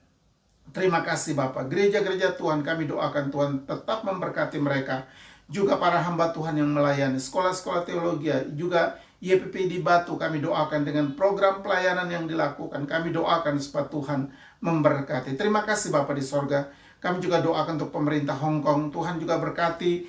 Terima kasih Bapak. Gereja-gereja Tuhan kami doakan Tuhan tetap memberkati mereka. Juga para hamba Tuhan yang melayani sekolah-sekolah teologi, juga YPP di Batu kami doakan dengan program pelayanan yang dilakukan. Kami doakan supaya Tuhan memberkati. Terima kasih Bapak di sorga. Kami juga doakan untuk pemerintah Hong Kong. Tuhan juga berkati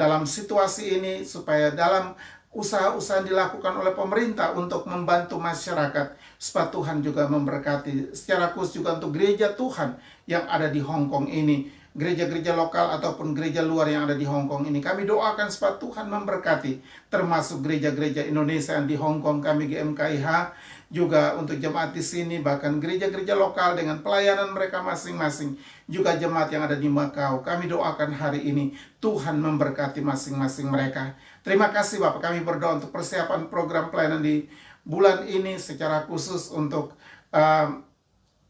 dalam situasi ini, supaya dalam usaha-usaha dilakukan oleh pemerintah untuk membantu masyarakat, supaya Tuhan juga memberkati. Secara khusus juga untuk gereja Tuhan yang ada di Hong Kong ini, gereja-gereja lokal ataupun gereja luar yang ada di Hong Kong ini, kami doakan supaya Tuhan memberkati, termasuk gereja-gereja Indonesia yang di Hong Kong, kami GMKIH, juga untuk jemaat di sini, bahkan gereja-gereja lokal dengan pelayanan mereka masing-masing, juga jemaat yang ada di Macau. Kami doakan hari ini Tuhan memberkati masing-masing mereka. Terima kasih Bapak. Kami berdoa untuk persiapan program pelayanan di bulan ini, secara khusus untuk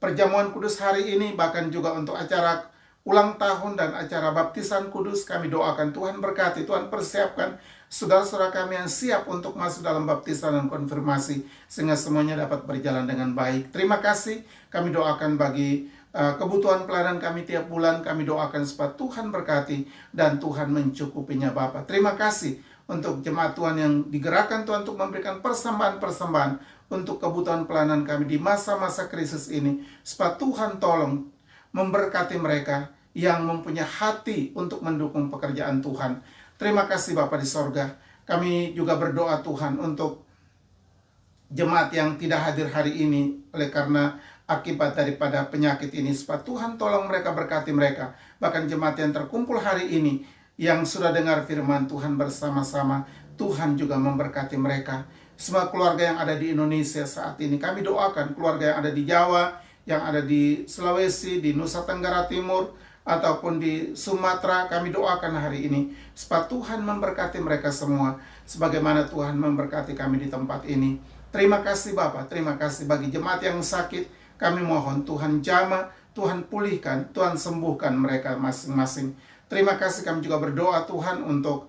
perjamuan kudus hari ini, bahkan juga untuk acara ulang tahun dan acara baptisan kudus. Kami doakan Tuhan berkati, Tuhan persiapkan saudara-saudara kami yang siap untuk masuk dalam baptisan dan konfirmasi, sehingga semuanya dapat berjalan dengan baik. Terima kasih. Kami doakan bagi kebutuhan pelayanan kami tiap bulan. Kami doakan supaya Tuhan berkati dan Tuhan mencukupinya Bapak. Terima kasih untuk jemaat Tuhan yang digerakkan Tuhan untuk memberikan persembahan-persembahan untuk kebutuhan pelayanan kami di masa-masa krisis ini, supaya Tuhan tolong memberkati mereka yang mempunyai hati untuk mendukung pekerjaan Tuhan. Terima kasih Bapa di sorga. Kami juga berdoa Tuhan untuk jemaat yang tidak hadir hari ini oleh karena akibat daripada penyakit ini, supaya Tuhan tolong mereka, berkati mereka. Bahkan jemaat yang terkumpul hari ini yang sudah dengar firman Tuhan bersama-sama, Tuhan juga memberkati mereka. Semua keluarga yang ada di Indonesia saat ini, kami doakan keluarga yang ada di Jawa, yang ada di Sulawesi, di Nusa Tenggara Timur, ataupun di Sumatera, kami doakan hari ini supaya Tuhan memberkati mereka semua, sebagaimana Tuhan memberkati kami di tempat ini. Terima kasih Bapak, terima kasih bagi jemaat yang sakit. Kami mohon Tuhan jamah, Tuhan pulihkan, Tuhan sembuhkan mereka masing-masing. Terima kasih. Kami juga berdoa Tuhan untuk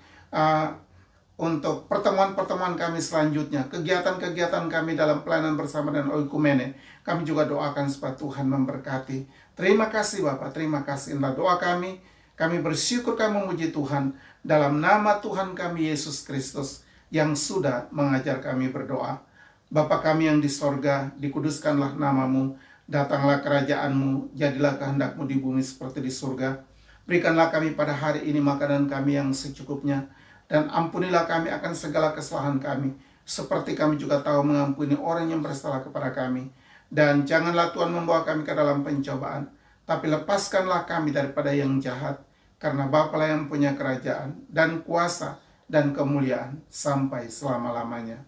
pertemuan-pertemuan kami selanjutnya, kegiatan-kegiatan kami dalam pelayanan bersama dan oikumene. Kami juga doakan supaya Tuhan memberkati. Terima kasih Bapak, terima kasih. Inilah doa kami. Kami bersyukur, kami memuji Tuhan dalam nama Tuhan kami Yesus Kristus yang sudah mengajar kami berdoa. Bapa kami yang di sorga, dikuduskanlah namamu, datanglah kerajaanmu, jadilah kehendakmu di bumi seperti di surga. Berikanlah kami pada hari ini makanan kami yang secukupnya, dan ampunilah kami akan segala kesalahan kami, seperti kami juga tahu mengampuni orang yang bersalah kepada kami. Dan janganlah Tuhan membawa kami ke dalam pencobaan, tapi lepaskanlah kami daripada yang jahat, karena Bapa-Lah yang punya kerajaan, dan kuasa, dan kemuliaan, sampai selama-lamanya.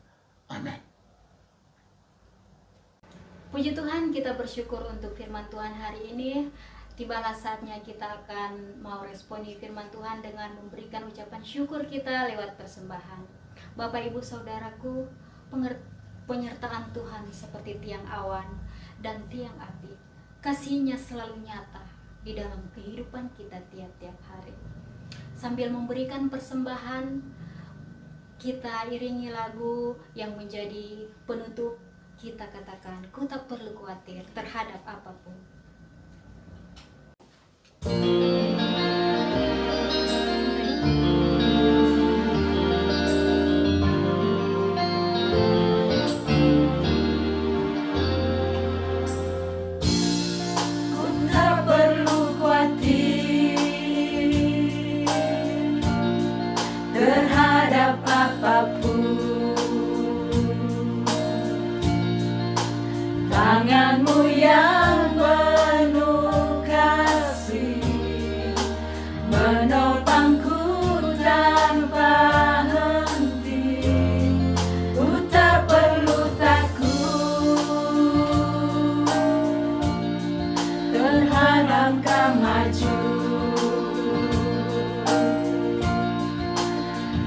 Amin. Puji Tuhan, kita bersyukur untuk firman Tuhan hari ini. Tibalah saatnya kita akan mau responi firman Tuhan dengan memberikan ucapan syukur kita lewat persembahan. Bapak, Ibu, Saudaraku, penyertaan Tuhan seperti tiang awan dan tiang api. Kasih-Nya selalu nyata di dalam kehidupan kita tiap-tiap hari. Sambil memberikan persembahan, kita iringi lagu yang menjadi penutup. Kita katakan, ku tak perlu khawatir terhadap apapun. Ku tak perlu khawatir terhadap apapun. Tanganmu yang penuh kasih menopangku tanpa henti. Ku tak perlu takut terhadap maju.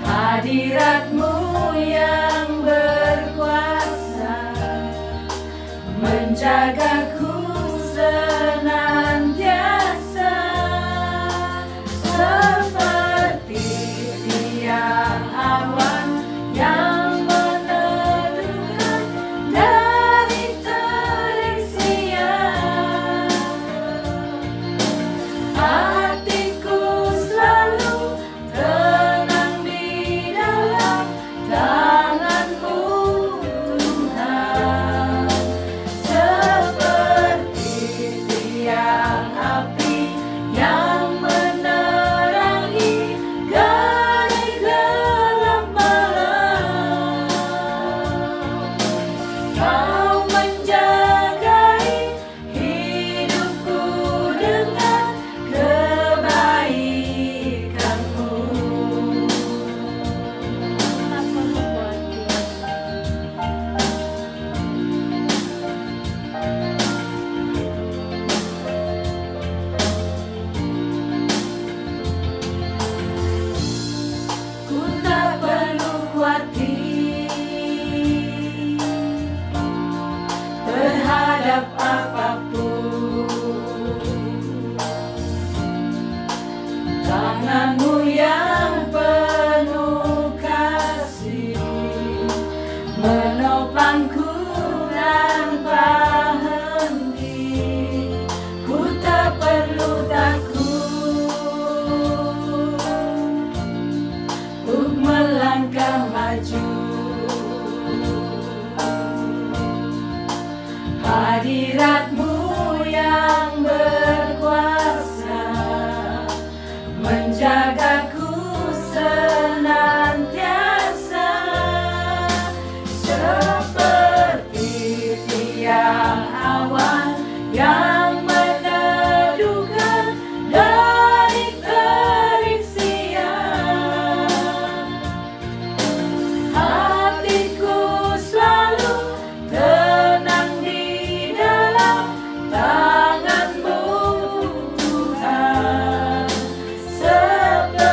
Hadirat-Mu yang berkuasa menjagaku senantiasa, seperti tiang awan yang meneduhkan dari terik siang. Hatiku selalu tenang di dalam tangan-Mu, Tuhan. Seperti tiang api yang menerangi garis gelap malam. Kau menjagai hidupku dengan kebaikan-Mu. Tak perlu khawatir. Ku tak perlu khawatir terhadap apapun. Tangan-Mu yang penuh kasih menopangku tanpa henti. Ku tak perlu takut untuk melangkah maju. Hadirat-Mu yang berkuasa menjagaku senantiasa, seperti tiang awan yang meneduhkan dari terik siang. Hatiku selalu tenang di dalam tangan-Mu, Tuhan. Seperti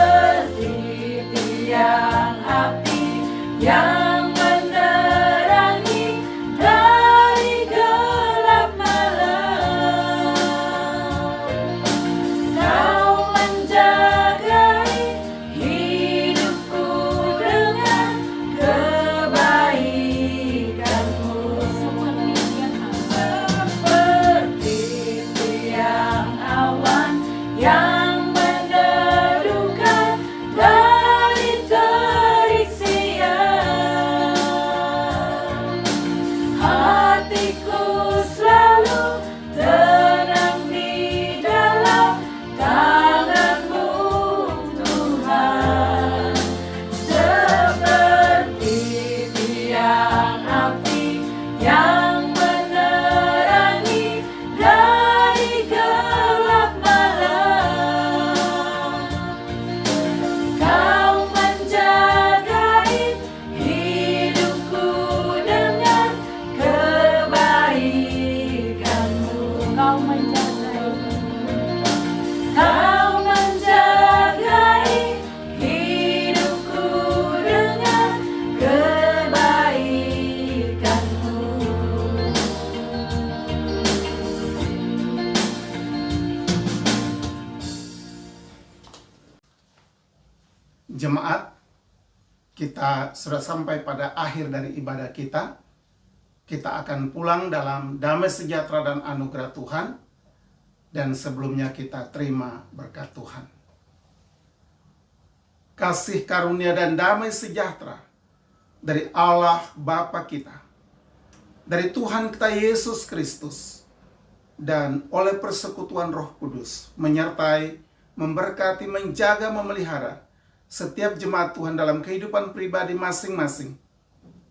Jemaat, kita sudah sampai pada akhir dari ibadah kita. Kita akan pulang dalam damai sejahtera dan anugerah Tuhan. Dan sebelumnya kita terima berkat Tuhan. Kasih karunia dan damai sejahtera dari Allah Bapa kita, dari Tuhan kita Yesus Kristus, dan oleh persekutuan Roh Kudus menyertai, memberkati, menjaga, memelihara setiap jemaat Tuhan dalam kehidupan pribadi masing-masing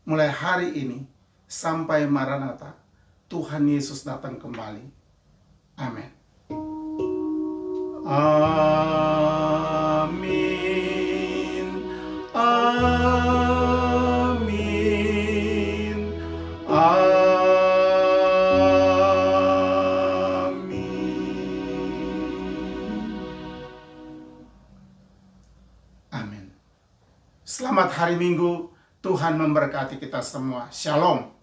mulai hari ini sampai Maranatha, Tuhan Yesus datang kembali. Amin. Amin. Amin. Amin. Selamat hari Minggu. Tuhan memberkati kita semua. Shalom.